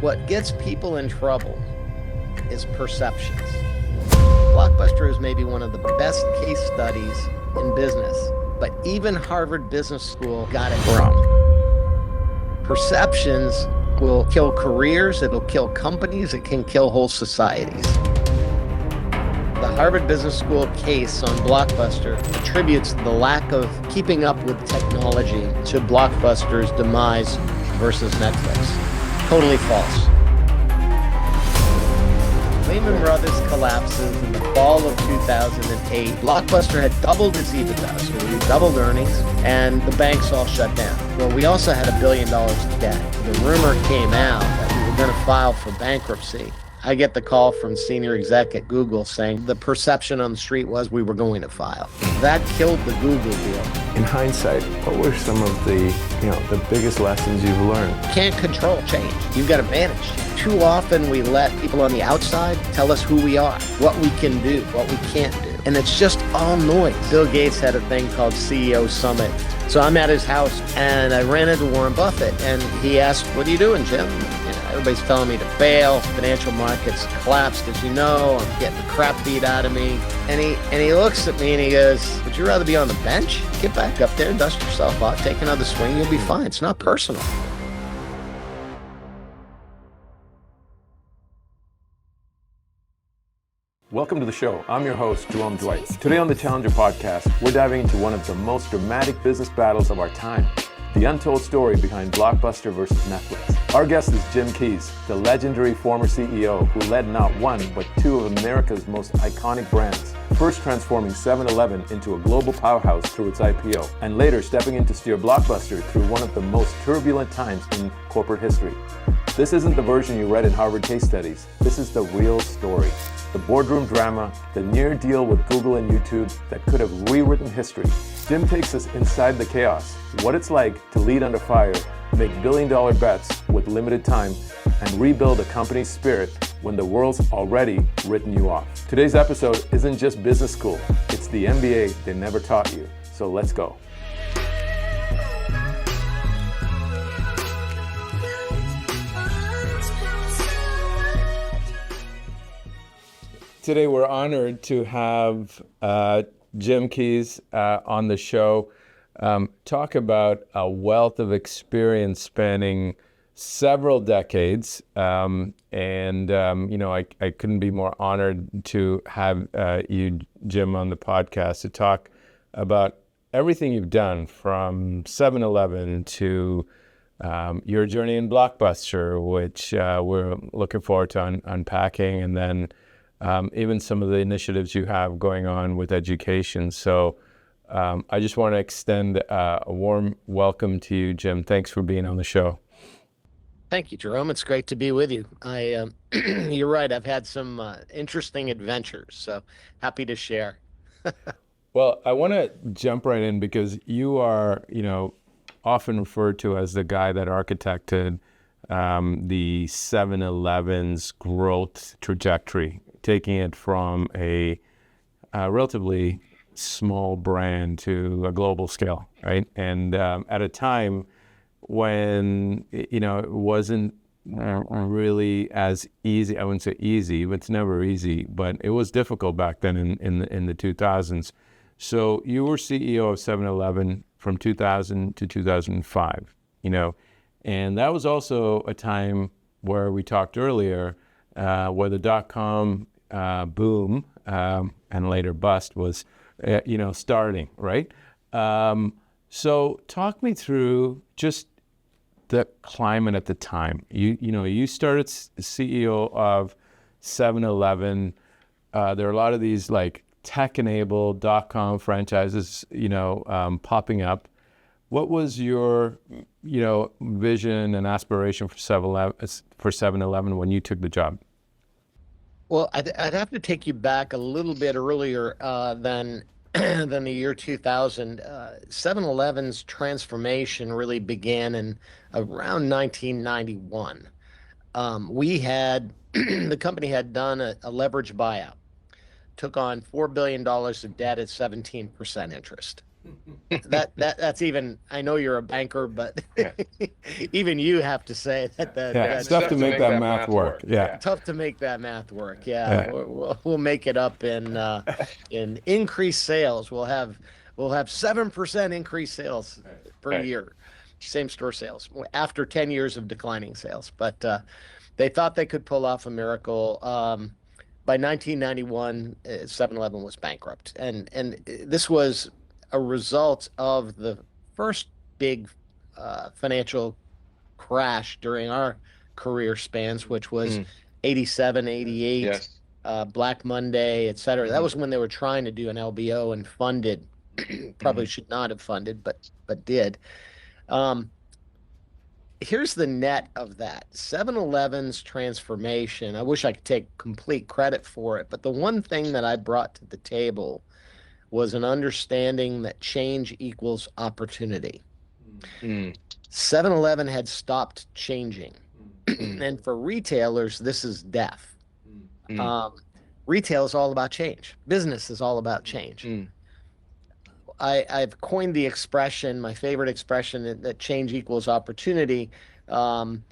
What gets people in trouble is perceptions. Blockbuster is maybe one of the best case studies in business, but even Harvard Business School got it wrong. Perceptions will kill careers, it'll kill companies, it can kill whole societies. The Harvard Business School case on Blockbuster attributes the lack of keeping up with technology to Blockbuster's demise versus Netflix. Totally false. Lehman Brothers collapses in the fall of 2008. Blockbuster had doubled its EBITDA, so we doubled earnings, and the banks all shut down. Well, we also had $1 billion of debt. The rumor came out that we were going to file for bankruptcy. I get the call from senior exec at Google saying the perception on the street was we were going to file. That killed the Google deal. In hindsight, what were some of the biggest lessons you've learned? Can't control change. You've got to manage. Too often we let people on the outside tell us who we are, what we can do, what we can't do. And it's just all noise. Bill Gates had a thing called CEO Summit. So I'm at his house and I ran into Warren Buffett and he asked, "What are you doing, Jim?" Everybody's telling me to fail. Financial markets collapsed, as you know. I'm getting the crap beat out of me. And he looks at me and he goes, "Would you rather be on the bench? Get back up there, dust yourself off, take another swing, you'll be fine. It's not personal." Welcome to the show. I'm your host, Jerome Dwight. Today on the Challenger podcast, we're diving into one of the most dramatic business battles of our time, the untold story behind Blockbuster versus Netflix. Our guest is Jim Keyes, the legendary former CEO who led not one, but two of America's most iconic brands, first transforming 7-Eleven into a global powerhouse through its IPO, and later stepping in to steer Blockbuster through one of the most turbulent times in corporate history. This isn't the version you read in Harvard case studies. This is the real story. The boardroom drama, the near deal with Google and YouTube that could have rewritten history. Jim takes us inside the chaos, what it's like to lead under fire, make billion-dollar bets with limited time, and rebuild a company's spirit when the world's already written you off. Today's episode isn't just business school, it's the MBA they never taught you. So let's go. Today we're honored to have Jim Keyes on the show, talk about a wealth of experience spanning several decades, I couldn't be more honored to have you, Jim, on the podcast to talk about everything you've done from 7-Eleven to your journey in Blockbuster, which we're looking forward to unpacking, and then even some of the initiatives you have going on with education. So I just want to extend a warm welcome to you, Jim. Thanks for being on the show. Thank you, Jerome. It's great to be with you. You're right. I've had some interesting adventures, so happy to share. Well, I want to jump right in because you are, often referred to as the guy that architected the 7-Eleven's growth trajectory, taking it from a relatively small brand to a global scale, right? And at a time when, it wasn't really as easy. I wouldn't say easy, but it's never easy, but it was difficult back then in the 2000s. So you were CEO of 7-Eleven from 2000 to 2005, and that was also a time where we talked earlier, where the dot-com boom and later bust was, starting, right? So talk me through just the climate at the time. You started CEO of 7-Eleven. There are a lot of these like tech-enabled dot-com franchises, popping up. What was your, vision and aspiration for 7-Eleven when you took the job? Well, I'd have to take you back a little bit earlier than the year 2000. 7-Eleven's transformation really began in around 1991. The company had done a leverage buyout, took on $4 billion of debt at 17% interest. That's even, I know you're a banker, but Yeah. even you have to say that Yeah, it's tough to make that math work. Yeah. tough to make that math work. Yeah, Yeah. we'll make it up in increased sales. We'll have 7% increased sales per Right. year, same store sales after 10 years of declining sales. But they thought they could pull off a miracle. By 1991, 7-Eleven was bankrupt, and this was a result of the first big financial crash during our career spans, which was Mm. 87, 88, Yes. Black Monday, et cetera. That Mhm. was when they were trying to do an LBO and funded, probably Mhm. should not have funded, but did. Um, Here's the net of that 7-Eleven's transformation. I wish I could take complete credit for it, but the one thing that I brought to the table was an understanding that change equals opportunity. Mm. 7-Eleven had stopped changing. Mm. And for retailers, this is death. Mm. Um, Retail is all about change. Business is all about change. Mm. I've coined the expression, my favorite expression, that change equals opportunity. Um,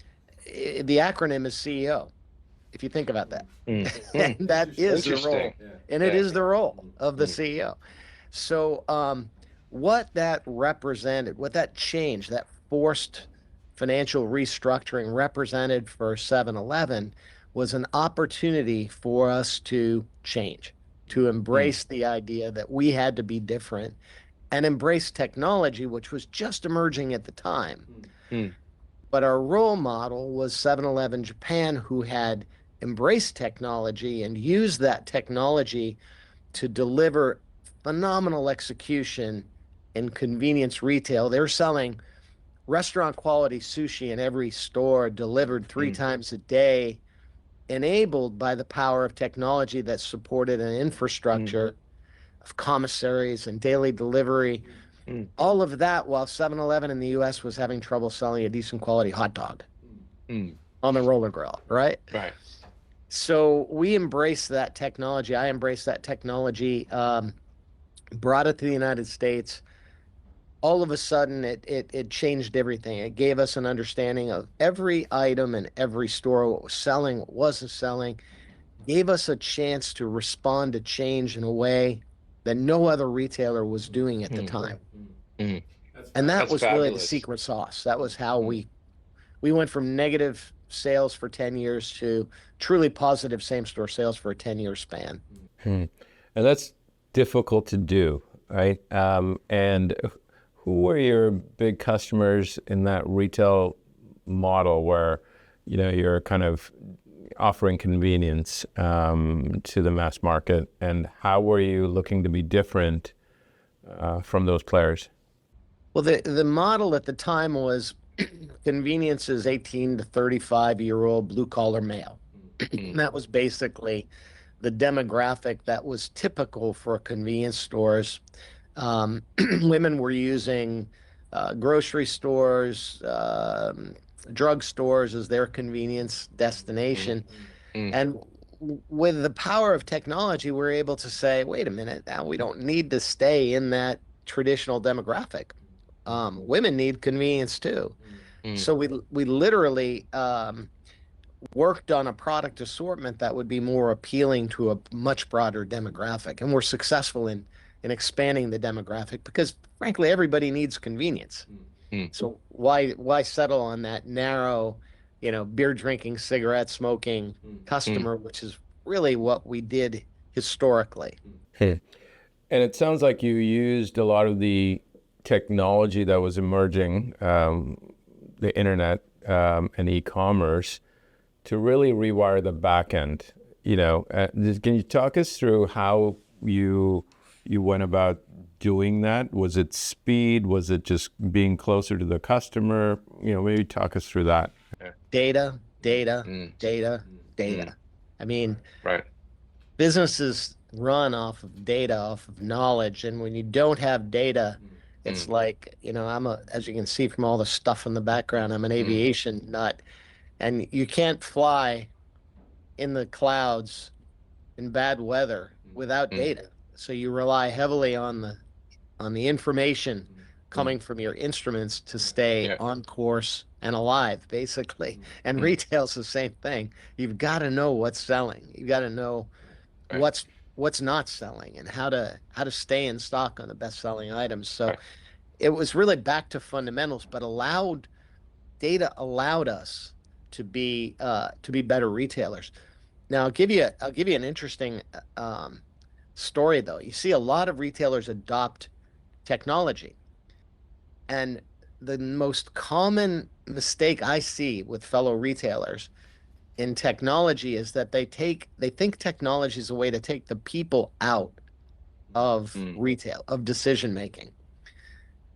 the acronym is CEO, if you think about that. Mm. And Mm. that is the role. Interesting. And it Yeah. is the role of the Mm. CEO. So, what that represented, what that change, that forced financial restructuring represented for 7-Eleven was an opportunity for us to change, to embrace the idea that we had to be different and embrace technology, which was just emerging at the time. Mm. But our role model was 7-Eleven Japan, who had embraced technology and used that technology to deliver phenomenal execution in convenience retail. They were selling restaurant quality sushi in every store, delivered three Mm. times a day, enabled by the power of technology that supported an infrastructure of commissaries and daily delivery. Mm. All of that while 7-Eleven in the US was having trouble selling a decent quality hot dog Mm. on the roller grill, right? Right. So we embraced that technology. I embraced that technology, brought it to the United States. All of a sudden, it changed everything. It gave us an understanding of every item in every store, what was selling, what wasn't selling, gave us a chance to respond to change in a way that no other retailer was doing at the Mm. time. Mm. And that That's was really the fabulous. secret sauce. That was how Mm. we went from negative sales for 10 years to truly positive same store sales for a 10-year span. Hmm. And that's difficult to do, right? And who were your big customers in that retail model where, you're kind of offering convenience to the mass market, and how were you looking to be different from those players? Well, the model at the time was convenience is 18 to 35-year-old blue collar male. Mm. That was basically the demographic that was typical for convenience stores. Women were using grocery stores, drug stores as their convenience destination. Mm. And with the power of technology, we're able to say, wait a minute, now we don't need to stay in that traditional demographic. Women need convenience too. Mm. So we literally worked on a product assortment that would be more appealing to a much broader demographic, and we're successful in expanding the demographic because, frankly, everybody needs convenience. Mm. So why settle on that narrow, beer drinking, cigarette smoking customer, which is really what we did historically. Hmm. And it sounds like you used a lot of the technology that was emerging, the internet and e-commerce, to really rewire the back end. Can you talk us through how you went about doing that? Was it speed? Was it just being closer to the customer? Maybe talk us through that. Data, data, Mm. data, data. I mean, Right. businesses run off of data, off of knowledge, and when you don't have data, it's like, as you can see from all the stuff in the background, I'm an aviation nut, and you can't fly in the clouds in bad weather without data. So you rely heavily on the on the information coming from your instruments to stay Yeah. on course and alive, basically. And Mm. retail's the same thing. You've got to know what's selling. You've got to know Right. what's not selling and how to stay in stock on the best selling items. So Right. it was really back to fundamentals, but data allowed us to be better retailers. Now I'll give you an interesting story though. You see a lot of retailers adopt technology, and the most common mistake I see with fellow retailers in technology is that they think technology is a way to take the people out of Mm. retail, of decision making.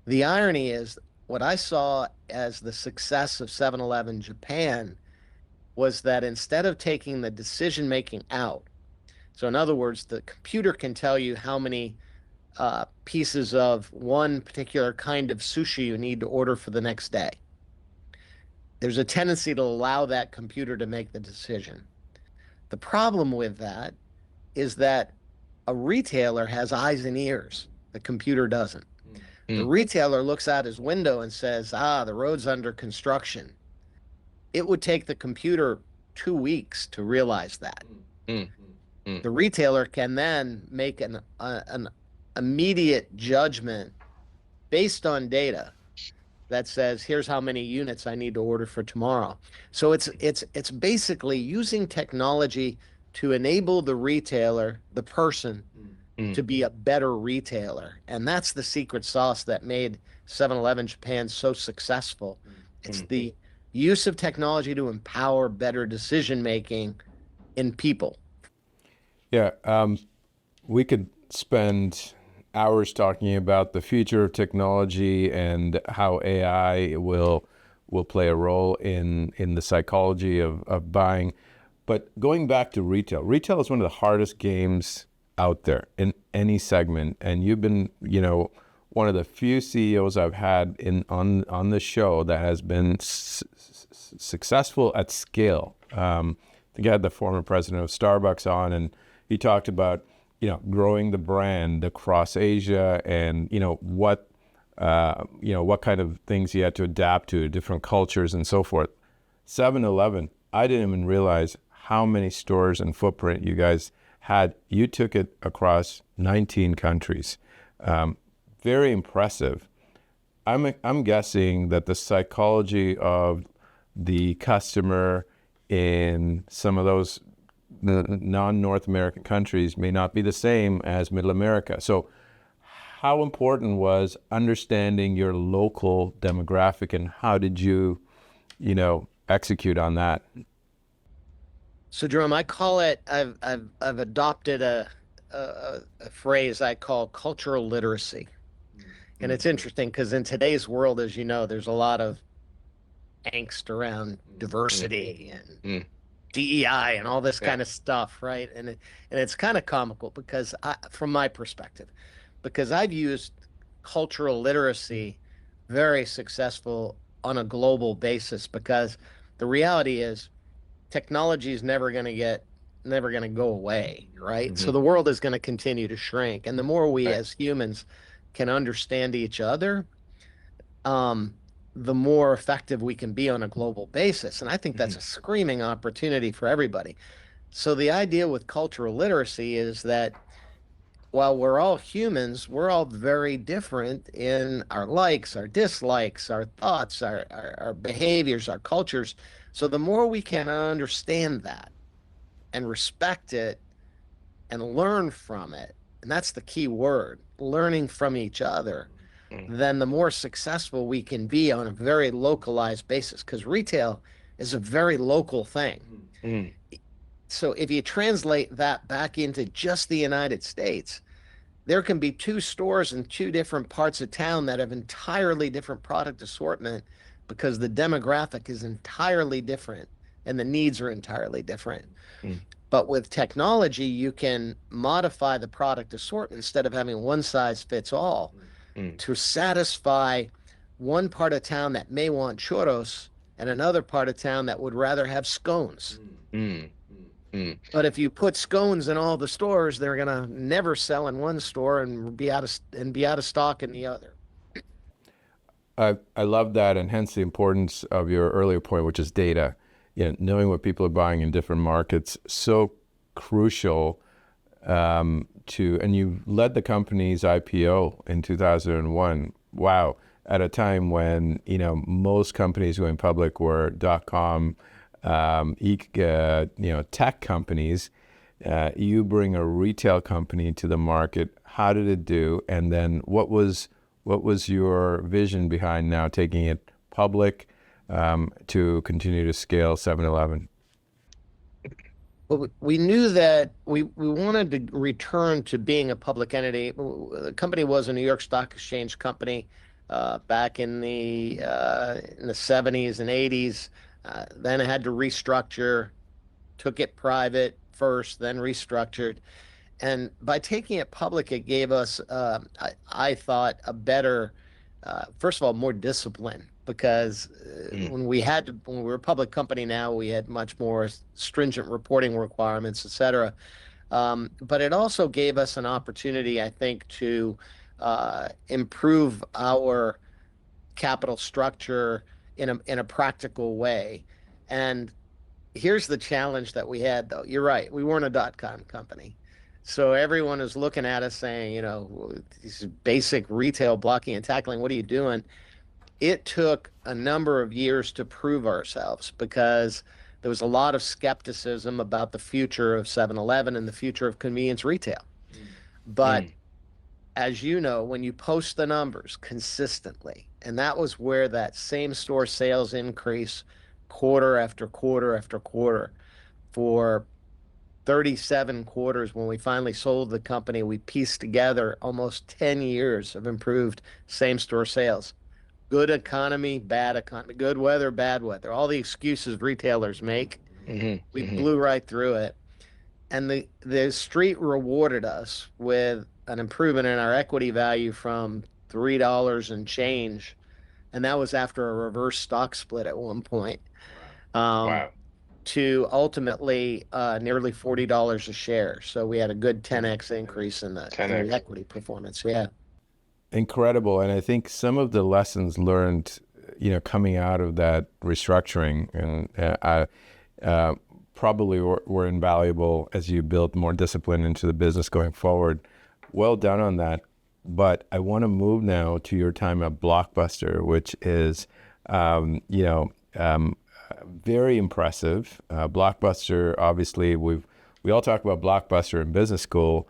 The irony is what I saw as the success of 7-Eleven Japan was that instead of taking the decision making out, so in other words, the computer can tell you how many pieces of one particular kind of sushi you need to order for the next day. There's a tendency to allow that computer to make the decision. The problem with that is that a retailer has eyes and ears. The computer doesn't. The retailer looks out his window and says, the road's under construction. It would take the computer 2 weeks to realize that. The retailer can then make an immediate judgment based on data that says, here's how many units I need to order for tomorrow. So it's basically using technology to enable the retailer, the person, to be a better retailer. And that's the secret sauce that made 7-Eleven Japan so successful. It's the use of technology to empower better decision making in people. Yeah, we could spend hours talking about the future of technology and how AI will play a role in the psychology of buying. But going back to retail is one of the hardest games out there in any segment. And you've been, one of the few CEOs I've had on the show that has been successful at scale. I think I had the former president of Starbucks on, and he talked about, growing the brand across Asia and, what kind of things he had to adapt to, different cultures and so forth. 7-Eleven, I didn't even realize how many stores and footprint you guys had. You took it across 19 countries. Very impressive. I'm guessing that the psychology of the customer in some of those non-North American countries may not be the same as Middle America. So how important was understanding your local demographic, and how did you, execute on that? So Jerome, I call it, I've adopted a phrase I call cultural literacy. And it's interesting because in today's world, as you know, there's a lot of angst around diversity and DEI and all this kind of stuff, right? And it's kind of comical because from my perspective, because I've used cultural literacy very successful on a global basis, because the reality is technology is never going to go away, right? So the world is going to continue to shrink, and the more we as humans can understand each other, the more effective we can be on a global basis. And I think that's a screaming opportunity for everybody. So the idea with cultural literacy is that while we're all humans, we're all very different in our likes, our dislikes, our thoughts, our behaviors, our cultures. So the more we can understand that and respect it and learn from it, and that's the key word, learning from each other, then the more successful we can be on a very localized basis, because retail is a very local thing. So if you translate that back into just the United States, there can be 2 stores in 2 different parts of town that have entirely different product assortment because the demographic is entirely different and the needs are entirely different. But with technology, you can modify the product assortment instead of having one size fits all to satisfy one part of town that may want churros and another part of town that would rather have scones. mm. But if you put scones in all the stores, they're gonna never sell in one store and be out of stock in the other. I love that, and hence the importance of your earlier point, which is data. Knowing what people are buying in different markets, so crucial and you led the company's IPO in 2001. Wow, at a time when most companies going public were .com, tech companies. You bring a retail company to the market. How did it do? And then what was your vision behind now taking it public to continue to scale 7-Eleven? Well, we knew that we wanted to return to being a public entity. The company was a New York Stock Exchange company back in the 70s and 80s. Then it had to restructure, took it private first, then restructured. And by taking it public, it gave us, I thought, a better, first of all, more discipline because Mm, when we were a public company now, we had much more stringent reporting requirements, et cetera. But it also gave us an opportunity, I think, to improve our capital structure in a practical way. And here's the challenge that we had, though. You're right. We weren't a dot-com company. So everyone is looking at us saying, these basic retail blocking and tackling, what are you doing? It took a number of years to prove ourselves because there was a lot of skepticism about the future of 7-Eleven and the future of convenience retail. But mm, as you know, when you post the numbers consistently, and that was where that same store sales increase quarter after quarter after quarter for 37 quarters. When we finally sold the company, we pieced together almost 10 years of improved same store sales. Good economy, bad economy, good weather, bad weather, all the excuses retailers make. mhm, We mhm. blew right through it. And the street rewarded us with an improvement in our equity value from $3 and change. And that was after a reverse stock split at one point. Um, Wow. to ultimately nearly $40 a share. So we had a good 10x increase in the 10x. equity performance. Yeah. Incredible. And I think some of the lessons learned, coming out of that restructuring and probably were invaluable as you built more discipline into the business going forward. Well done on that. But I want to move now to your time at Blockbuster, which is, very impressive. Blockbuster, obviously, we all talk about Blockbuster in business school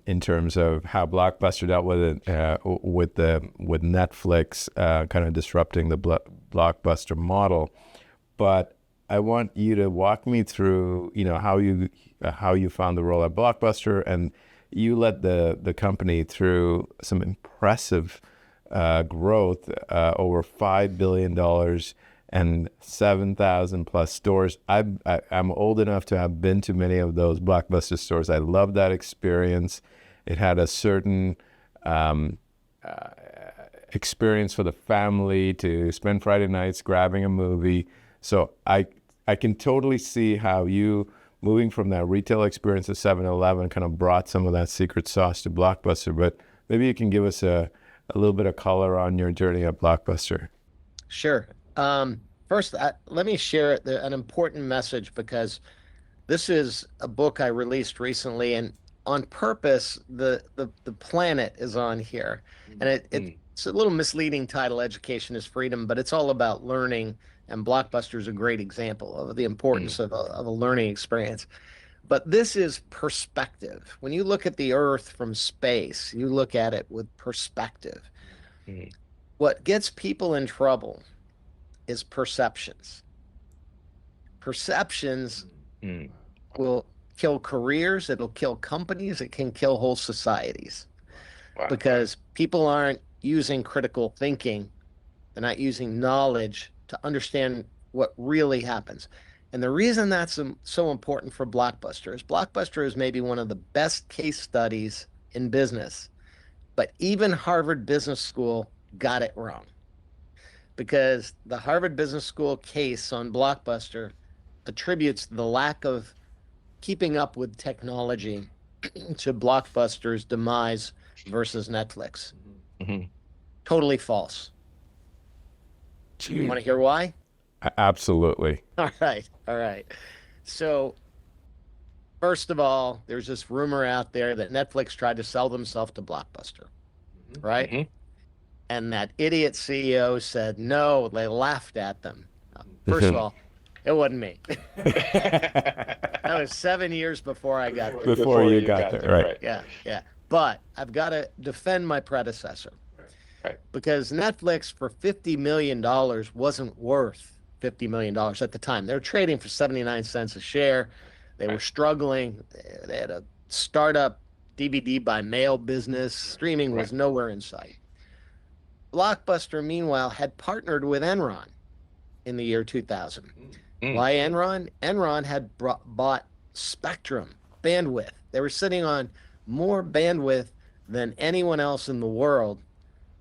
in terms of how Blockbuster dealt with it with Netflix kind of disrupting the Blockbuster model. But I want you to walk me through, how you found the role at Blockbuster, and you led the company through some impressive growth, over $5 billion and 7,000 plus stores. I'm old enough to have been to many of those Blockbuster stores. I love that experience. It had a certain experience for the family to spend Friday nights grabbing a movie. So I can totally see how you moving from that retail experience to 7-Eleven kind of brought some of that secret sauce to Blockbuster. But maybe you can give us a little bit of color on your journey at Blockbuster. Sure. First, let me share an important message because this is a book I released recently, and on purpose, the planet is on here, and Mm, it's a little misleading title, Education is Freedom, but it's all about learning, and Blockbuster is a great example of the importance mm, of a learning experience. But this is perspective. When you look at the Earth from space, you look at it with perspective. mm, What gets people in trouble is perceptions. Perceptions mm. will kill careers, it'll kill companies, it can kill whole societies Wow. because people aren't using critical thinking, they're not using knowledge to understand what really happens. And the reason that's so important for Blockbuster is maybe one of the best case studies in business, but even Harvard Business School got it wrong because the Harvard Business School case on Blockbuster attributes the lack of keeping up with technology to Blockbuster's demise versus Netflix. Mm-hmm. Totally false. You want to hear why? Absolutely. All right. So, first of all, there's this rumor out there that Netflix tried to sell themselves to Blockbuster, right? Mm-hmm. And that idiot CEO said no, they laughed at them. First of all, it wasn't me. That was 7 years before I got there. Before you got there, right. Yeah. But I've got to defend my predecessor. Right. Because Netflix for $50 million wasn't worth $50 million at the time. They were trading for 79 cents a share. They were struggling. They had a startup DVD by mail business. Streaming was nowhere in sight. Blockbuster, meanwhile, had partnered with Enron in the year 2000. Why Enron? Enron had bought spectrum, bandwidth. They were sitting on more bandwidth than anyone else in the world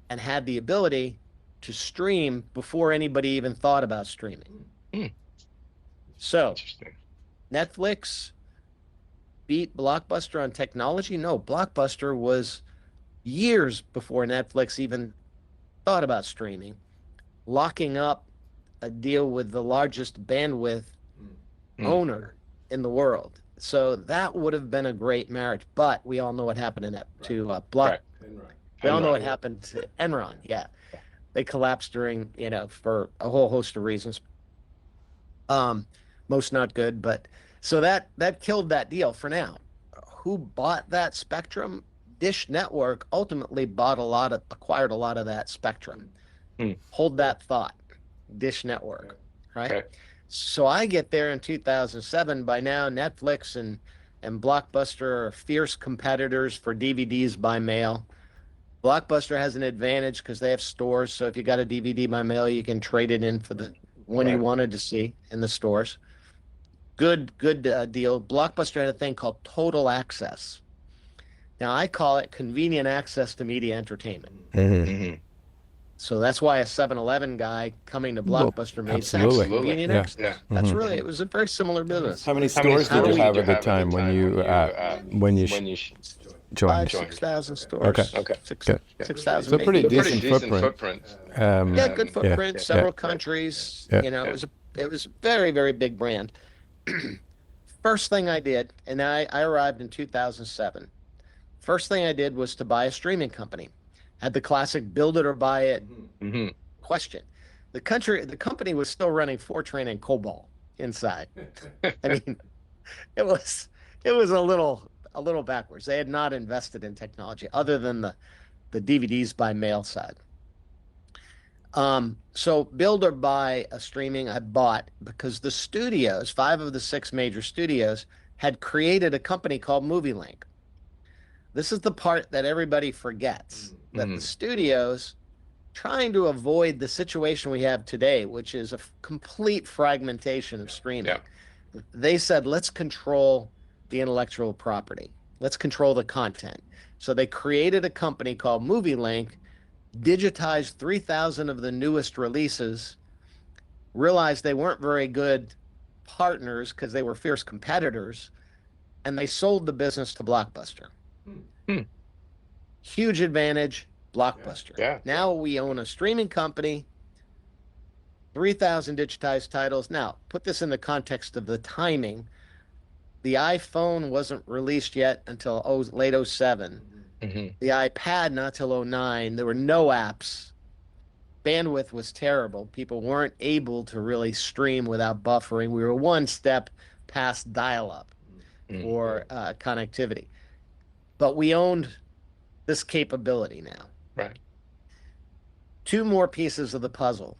and had the ability to stream before anybody even thought about streaming. So, Netflix beat Blockbuster on technology? No, Blockbuster was years before Netflix even thought about streaming, locking up a deal with the largest bandwidth owner in the world. So that would have been a great marriage. But we all know what happened to Block. We all know what happened to Enron. Yeah. They collapsed during, for a whole host of reasons. Most not good, but so that killed that deal for now. Who bought that spectrum? Dish Network ultimately acquired a lot of that spectrum. Hold that thought. Dish Network, right? Okay. So I get there in 2007. By now, Netflix and Blockbuster are fierce competitors for DVDs by mail. Blockbuster has an advantage because they have stores. So if you got a DVD by mail, you can trade it in for the one you wanted to see in the stores. Good deal. Blockbuster had a thing called Total Access. Now, I call it convenient access to media entertainment. So that's why a 7-Eleven guy coming to Blockbuster made sense. absolutely. Convenient Yeah. access. That's really, it was a very similar business. How many stores did you have at the time when you joined? 6,000 stores. Okay. 6,000. So pretty maybe. decent footprint. Yeah, good footprint. Several countries. Yeah. It was a very, very big brand. First thing I did, and I arrived in 2007. First thing I did was to buy a streaming company. Had the classic build it or buy it question. The company was still running Fortran and COBOL inside. I mean, it was a little backwards. They had not invested in technology other than the DVDs by mail side. So build or buy a streaming I bought because the studios, 5 of the 6 major studios, had created a company called MovieLink. This is the part that everybody forgets, that the studios, trying to avoid the situation we have today, which is a complete fragmentation of streaming. They said, let's control the intellectual property. Let's control the content. So they created a company called MovieLink, digitized 3,000 of the newest releases, realized they weren't very good partners because they were fierce competitors, and they sold the business to Blockbuster. Huge advantage, Blockbuster. Now we own a streaming company, 3,000 digitized titles. Now, put this in the context of the timing. The iPhone wasn't released yet until late 07. The iPad not till 09. There were no apps. Bandwidth was terrible. People weren't able to really stream without buffering. We were one step past dial-up for connectivity. But we owned this capability now. Right. 2 more pieces of the puzzle.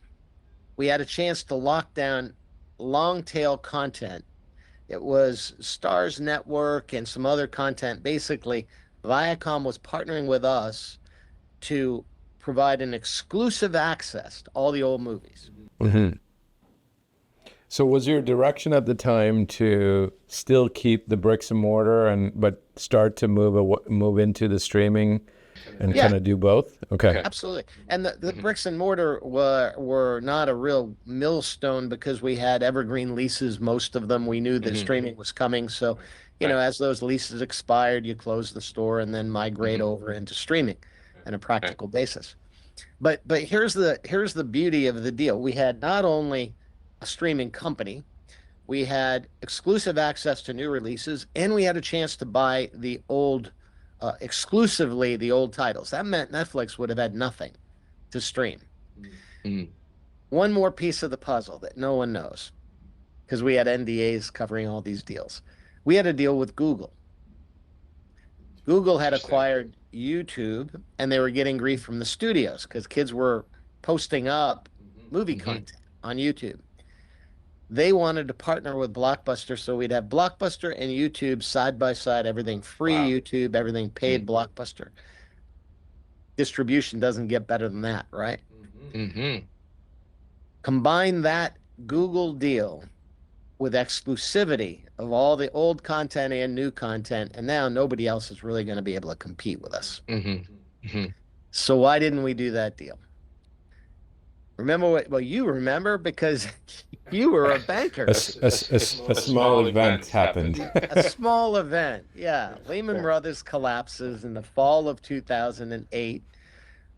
We had a chance to lock down long-tail content. It was Starz Network and some other content. Basically, Viacom was partnering with us to provide an exclusive access to all the old movies. So was your direction at the time to still keep the bricks and mortar but start to move into the streaming and Yeah. kind of do both? Okay. Absolutely. And the bricks and mortar were not a real millstone because we had evergreen leases, most of them. We knew that streaming was coming. So, as those leases expired, you close the store and then migrate over into streaming on a practical basis. But here's the beauty of the deal. We had not only a streaming company, we had exclusive access to new releases, and we had a chance to buy the old exclusively the old titles. That meant Netflix would have had nothing to stream. Mm. One more piece of the puzzle that no one knows, because we had NDAs covering all these deals. We had a deal with Google. Google had acquired YouTube, and they were getting grief from the studios because kids were posting up movie content on YouTube. They wanted to partner with Blockbuster, so we'd have Blockbuster and YouTube side by side, everything free YouTube, everything paid Blockbuster. Distribution doesn't get better than that, right? Combine that Google deal with exclusivity of all the old content and new content, and now nobody else is really going to be able to compete with us. So why didn't we do that deal? Remember what? Well, you remember because you were a banker. A small event happened. A small event, yeah. Lehman Brothers collapses in the fall of 2008.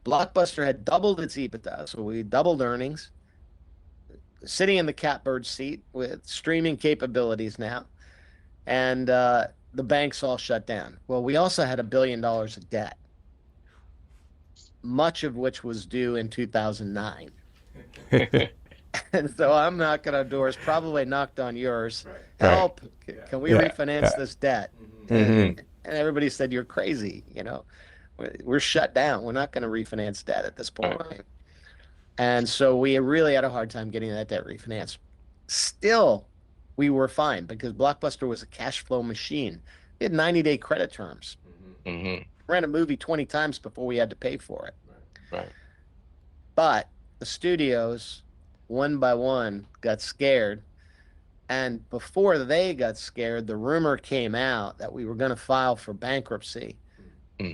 Blockbuster had doubled its EBITDA, so we doubled earnings. Sitting in the catbird seat with streaming capabilities now, and the banks all shut down. Well, we also had $1 billion of debt, much of which was due in 2009. And so I'm knocking on doors, probably knocked on yours. Help! Can we refinance this debt? And everybody said, "You're crazy. We're shut down. We're not going to refinance debt at this point." And so we really had a hard time getting that debt refinanced. Still, we were fine because Blockbuster was a cash flow machine. We had 90-day credit terms. Ran a movie 20 times before we had to pay for it. Right. But the studios, one by one, got scared. And before they got scared, the rumor came out that we were going to file for bankruptcy.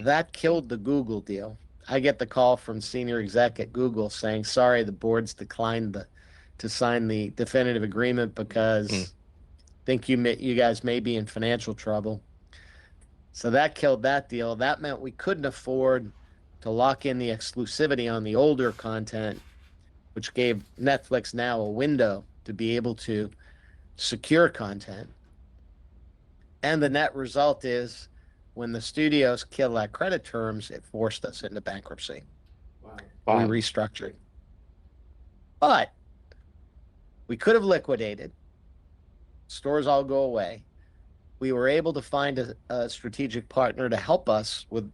That killed the Google deal. I get the call from senior exec at Google saying, "Sorry, the board's declined to sign the definitive agreement because think you guys may be in financial trouble." So that killed that deal. That meant we couldn't afford to lock in the exclusivity on the older content, which gave Netflix now a window to be able to secure content. And the net result is, when the studios killed our credit terms, it forced us into bankruptcy. We restructured. But we could have liquidated. Stores all go away. We were able to find a strategic partner to help us with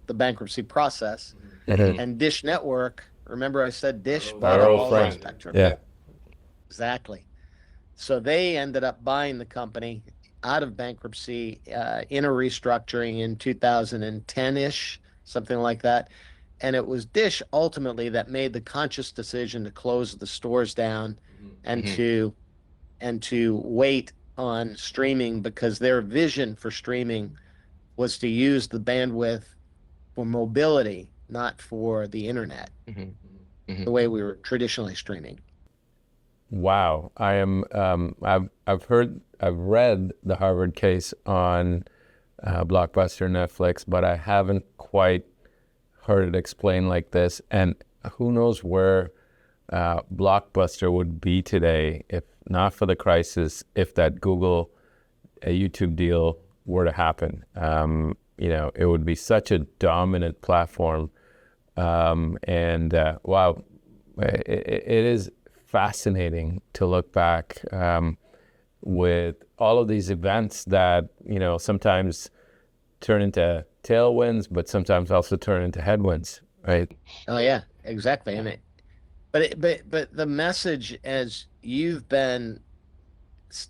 the bankruptcy process. And Dish Network, remember I said Dish bought all our spectrum. Yeah. Exactly. So they ended up buying the company out of bankruptcy in a restructuring in 2010-ish, something like that. And it was Dish ultimately that made the conscious decision to close the stores down and to wait on streaming, because their vision for streaming was to use the bandwidth for mobility, not for the internet, the way we were traditionally streaming. Wow. I've read the Harvard case on Blockbuster, Netflix, but I haven't quite heard it explained like this. And who knows where Blockbuster would be today if not for the crisis, if that Google YouTube deal were to happen. It would be such a dominant platform. Wow, it is fascinating to look back with all of these events that sometimes turn into tailwinds, but sometimes also turn into headwinds, right? Oh yeah, exactly. But the message, as you've been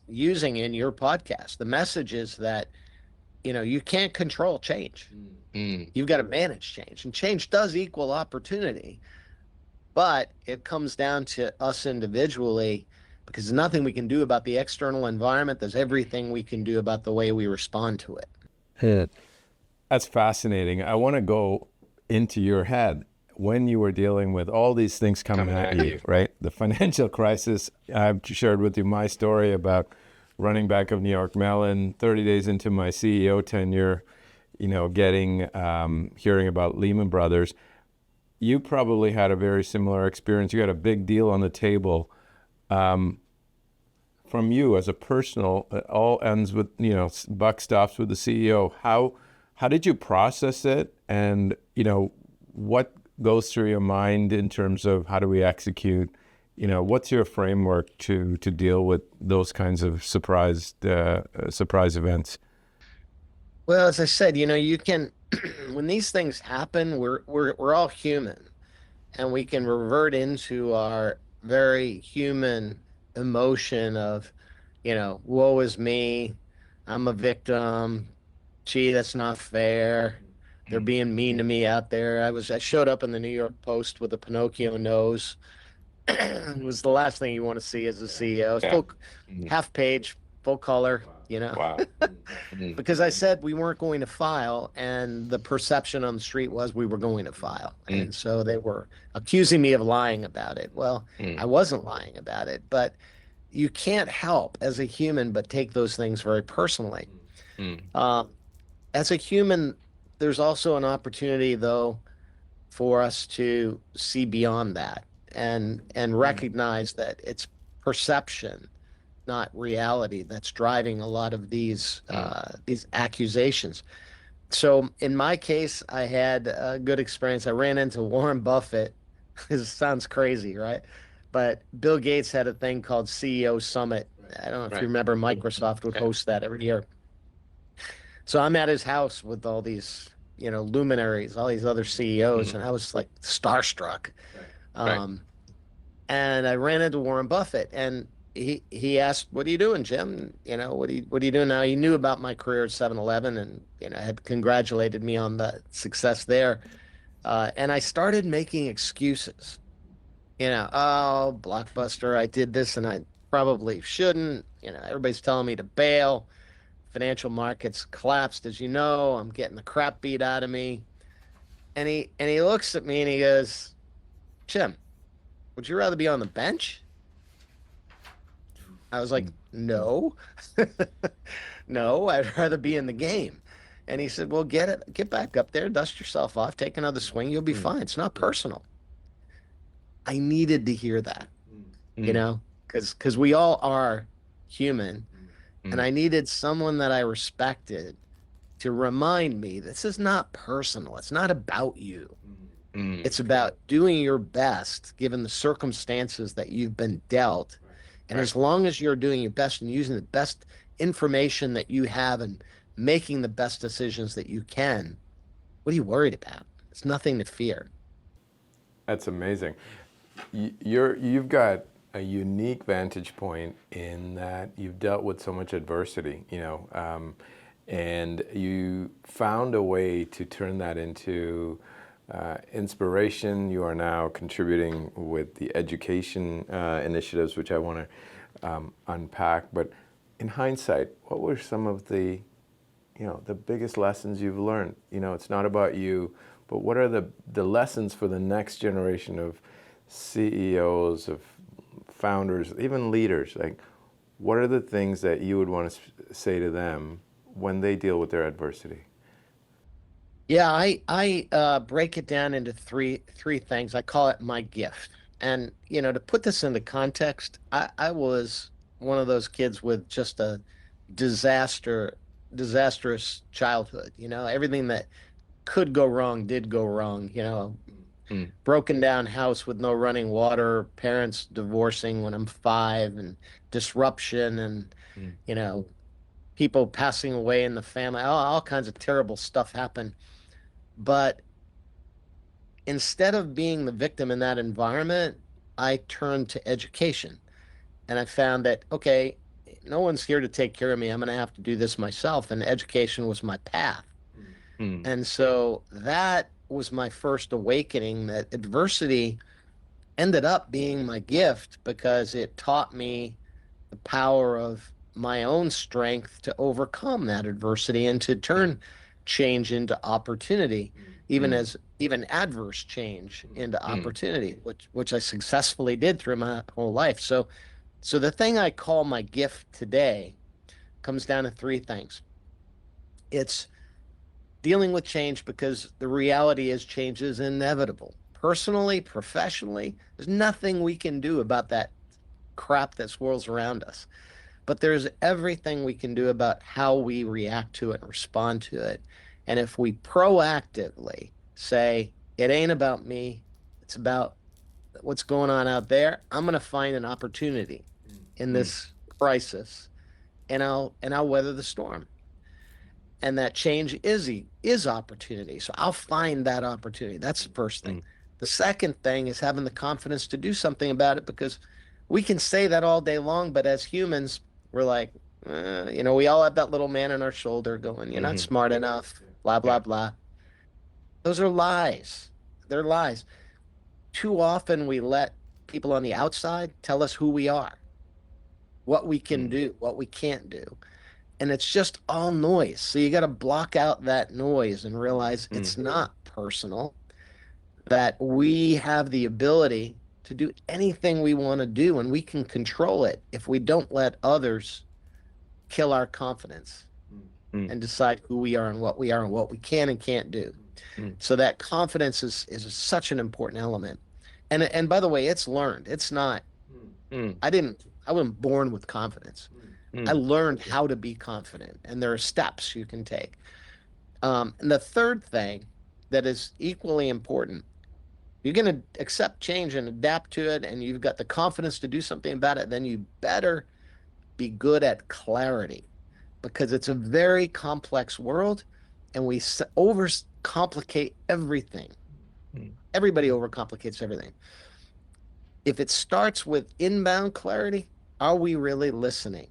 using in your podcast, the message is that you can't control change. You've got to manage change, and change does equal opportunity. But it comes down to us individually, because there's nothing we can do about the external environment. There's everything we can do about the way we respond to it. That's fascinating. I want to go into your head when you were dealing with all these things coming Coming at at you, you. right? The financial crisis. I've shared with you my story about running back of New York Mellon, 30 days into my CEO tenure, getting hearing about Lehman Brothers. You probably had a very similar experience. You had a big deal on the table. From you as a personal, it all ends with, buck stops with the CEO. How did you process it? And, what goes through your mind in terms of how do we execute? What's your framework to deal with those kinds of surprise events? Well, as I said, you can when these things happen, we're all human, and we can revert into our very human emotion of, woe is me, I'm a victim, gee, that's not fair. They're Mm, being mean to me out there. I showed up in the New York Post with a Pinocchio nose. It was the last thing you want to see as a CEO. yeah. Full Mm, half page, full color, wow. Mm, because I said we weren't going to file, and the perception on the street was we were going to file. mm, And so they were accusing me of lying about it. Well, I mm, wasn't lying about it, but you can't help as a human but take those things very personally. mm, Um, as a human, there's also an opportunity, though, for us to see beyond that and mm, recognize that it's perception, not reality, that's driving a lot of mm, these accusations. So in my case, I had a good experience. I ran into Warren Buffett. This sounds crazy, right? But Bill Gates had a thing called CEO Summit. I don't know if you right. remember, Microsoft would Yeah. host that every year. So I'm at his house with all these, luminaries, all these other CEOs, Mm, and I was like starstruck. right. Um, and I ran into Warren Buffett, and he asked, "What are you doing, Jim? What are you doing now?" He knew about my career at 7-Eleven, and had congratulated me on the success there. And I started making excuses. Oh, Blockbuster, I did this, and I probably shouldn't. Everybody's telling me to bail. Financial markets collapsed, as you know. I'm getting the crap beat out of me. And he looks at me and he goes, "Jim, would you rather be on the bench?" I was like, Mm, "No, no, I'd rather be in the game." And he said, "Well, get back up there, dust yourself off, take another swing, you'll be mm, fine. It's not personal." I needed to hear that, mm, because we all are human, and mm, I needed someone that I respected to remind me this is not personal. It's not about you. mm, It's about doing your best given the circumstances that you've been dealt. And right. as long as you're doing your best and using the best information that you have and making the best decisions that you can, what are you worried about? It's nothing to fear. That's amazing. You've got a unique vantage point in that you've dealt with so much adversity, and you found a way to turn that into inspiration. You are now contributing with the education initiatives, which I want to unpack. But in hindsight, what were some of the biggest lessons you've learned? It's not about you, but what are the lessons for the next generation of CEOs, of founders, even leaders? Like, what are the things that you would want to say to them when they deal with their adversity? Yeah, I break it down into three things. I call it my gift. And to put this into context, I was one of those kids with just a disaster disastrous childhood. Everything that could go wrong did go wrong. Mm, Broken down house with no running water, parents divorcing when I'm 5, and disruption, and mm, you know people passing away in the family. All kinds of terrible stuff happened. But instead of being the victim in that environment, I turned to education, and I found that, okay, no one's here to take care of me. I'm going to have to do this myself, and education was my path. mm, And so that was my first awakening, that adversity ended up being my gift because it taught me the power of my own strength to overcome that adversity and to mm, turn change into opportunity, even adverse change into opportunity, which I successfully did through my whole life. So the thing I call my gift today comes down to three things. It's dealing with change because the reality is change is inevitable. Personally, professionally, there's nothing we can do about that crap that swirls around us. But there's everything we can do about how we react to it and respond to it. And if we proactively say, it ain't about me, it's about what's going on out there, I'm going to find an opportunity in this crisis, and I'll weather the storm. And that change is opportunity. So I'll find that opportunity. That's the first thing. The second thing is having the confidence to do something about it, because we can say that all day long, but as humans, we're like, we all have that little man on our shoulder going, you're not smart enough, blah, blah, blah. Those are lies. They're lies. Too often we let people on the outside tell us who we are, what we can do, what we can't do. And it's just all noise. So you got to block out that noise and realize it's not personal, that we have the ability to do anything we want to do, and we can control it if we don't let others kill our confidence and decide who we are and what we can and can't do. So that confidence is such an important element. And by the way, it's learned. It's not, I wasn't born with confidence. I learned how to be confident, and there are steps you can take. And the third thing that is equally important, you're going to accept change and adapt to it, and you've got the confidence to do something about it, then you better be good at clarity, because it's a very complex world, and we overcomplicate everything. Everybody overcomplicates everything. If it starts with inbound clarity, are we really listening?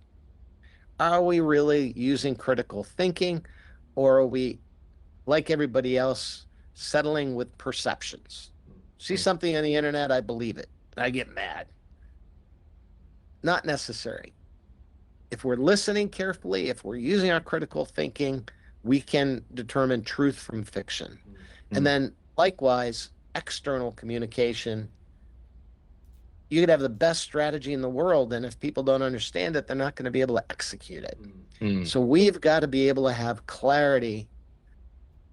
Are we really using critical thinking, or are we, like everybody else, settling with perceptions? See something on the internet, I believe it, and I get mad. Not necessary. If we're listening carefully, if we're using our critical thinking, we can determine truth from fiction. And then likewise, external communication. You could have the best strategy in the world, and if people don't understand it, they're not going to be able to execute it. So we've got to be able to have clarity,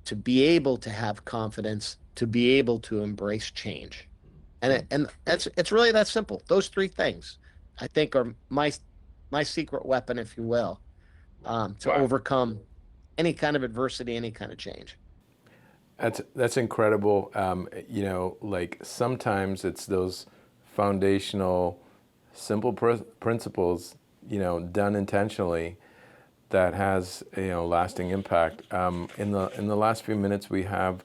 to be able to have confidence, to be able to embrace change. And it's really that simple. Those three things, I think, are my secret weapon, if you will, to overcome any kind of adversity, any kind of change. That's incredible. Like sometimes it's those foundational, simple principles, done intentionally, that has lasting impact. In the last few minutes we have,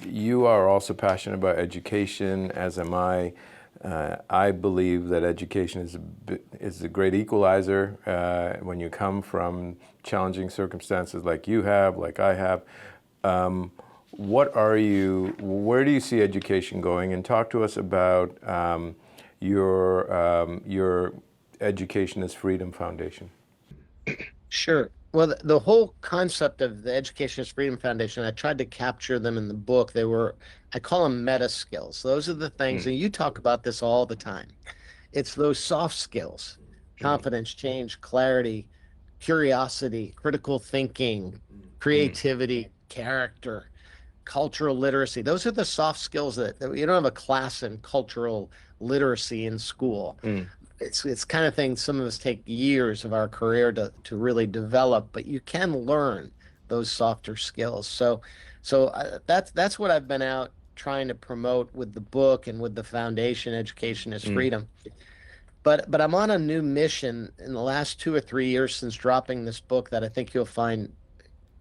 you are also passionate about education, as am I. I believe that education is a great equalizer when you come from challenging circumstances like you have, like I have. Where do you see education going? And talk to us about your Education is Freedom Foundation. Sure. Well, the whole concept of the Education is Freedom Foundation, I tried to capture them in the book. I call them meta skills. Those are the things, and you talk about this all the time. It's those soft skills: confidence, change, clarity, curiosity, critical thinking, creativity, character, cultural literacy. Those are the soft skills that you don't have a class in cultural literacy in school. It's kind of thing some of us take years of our career to really develop, but you can learn those softer skills. So that's what I've been out trying to promote with the book and with the foundation, Education is Freedom. But I'm on a new mission in the last 2 or 3 years since dropping this book that I think you'll find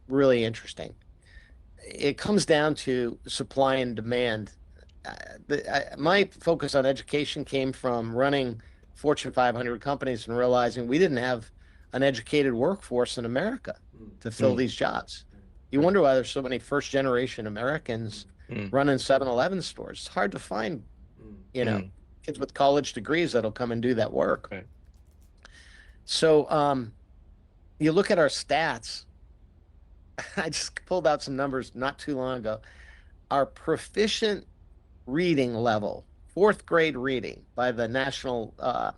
really interesting. It comes down to supply and demand. My focus on education came from running Fortune 500 companies and realizing we didn't have an educated workforce in America to fill these jobs. You wonder why there's so many first-generation Americans running 7-Eleven stores. It's hard to find, kids with college degrees that'll come and do that work. Right. So you look at our stats, I just pulled out some numbers not too long ago. Our proficient reading level, fourth grade reading by the national uh,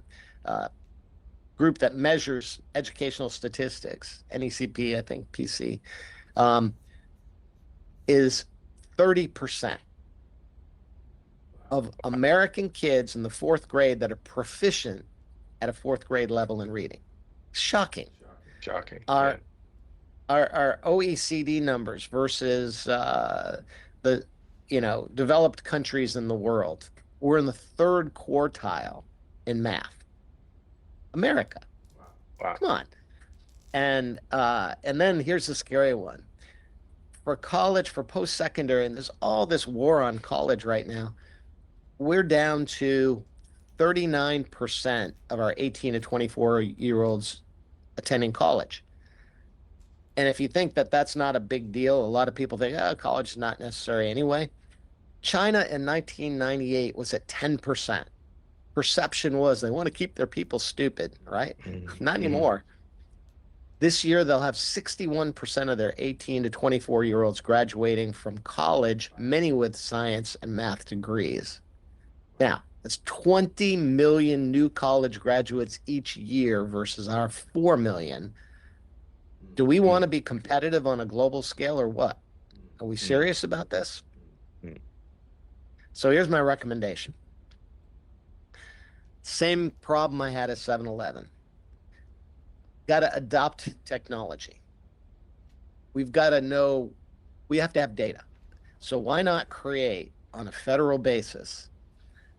group that measures educational statistics, NECP, I think, PC, um, is 30% of American kids in the fourth grade that are proficient at a fourth grade level in reading. Shocking. Shocking. Our our OECD numbers versus the developed countries in the world, we're in the third quartile in math. America, Wow. come on. And then here's the scary one. For college, for post-secondary, and there's all this war on college right now, we're down to 39% of our 18 to 24-year-olds attending college. And if you think that that's not a big deal, a lot of people think, oh, college is not necessary anyway. China in 1998 was at 10%. Perception was they want to keep their people stupid, right? Not anymore. This year, they'll have 61% of their 18 to 24-year-olds graduating from college, many with science and math degrees. Now, that's 20 million new college graduates each year versus our 4 million. Do we want to be competitive on a global scale or what? Are we serious about this? So here's my recommendation. Same problem I had at 7-Eleven. Got to adopt technology. We've got to know, we have to have data. So why not create on a federal basis,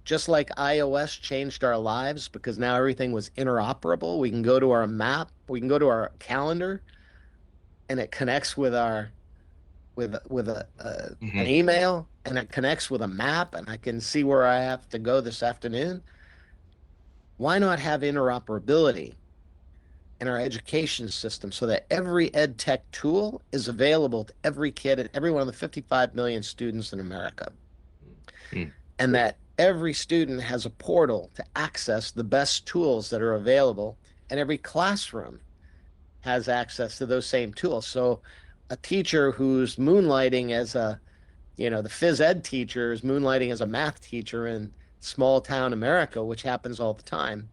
just like iOS changed our lives because now everything was interoperable. We can go to our map, we can go to our calendar, and it connects with our an email, and it connects with a map, and I can see where I have to go this afternoon. Why not have interoperability in our education system so that every ed tech tool is available to every kid and every one of the 55 million students in America? And that every student has a portal to access the best tools that are available, and every classroom has access to those same tools. So a teacher who's moonlighting as the phys ed teacher is moonlighting as a math teacher in small town America, which happens all the time.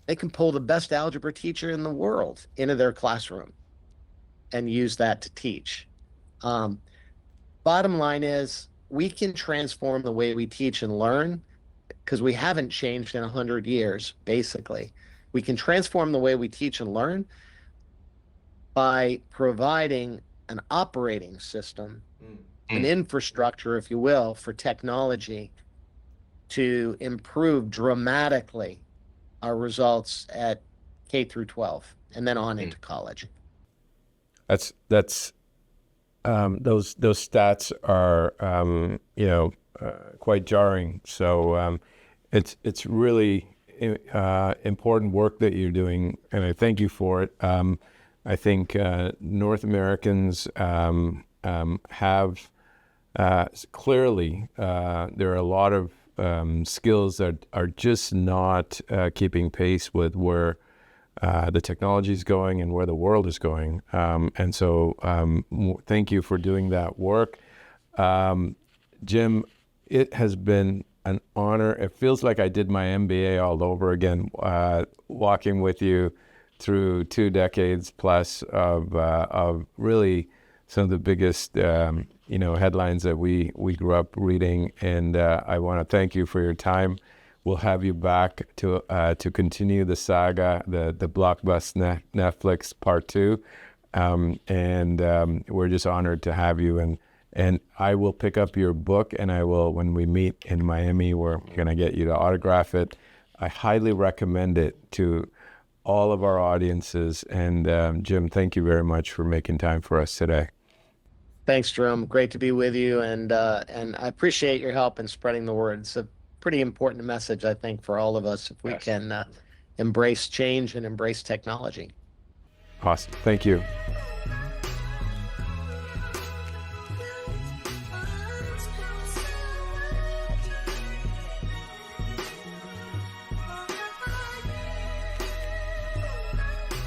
They can pull the best algebra teacher in the world into their classroom and use that to teach. Bottom line is, we can transform the way we teach and learn because we haven't changed in 100 years, basically. We can transform the way we teach and learn by providing an operating system, an infrastructure, if you will, for technology to improve dramatically our results at K through 12 and then on into college. Those stats are quite jarring. So it's really important work that you're doing, and I thank you for it. I think North Americans have clearly there are a lot of skills that are just not keeping pace with where the technology is going and where the world is going. And so thank you for doing that work. Jim, it has been an honor. It feels like I did my MBA all over again, walking with you through 2 decades plus of really some of the biggest headlines that we grew up reading. And I want to thank you for your time. We'll have you back to continue the saga, the Blockbuster Netflix Part 2. And we're just honored to have you. And I will pick up your book, and I will, when we meet in Miami, we're going to get you to autograph it. I highly recommend it to all of our audiences. And Jim, thank you very much for making time for us today. Thanks, Jerome. Great to be with you, and I appreciate your help in spreading the word. It's a pretty important message, I think, for all of us if we can embrace change and embrace technology. Awesome. Thank you.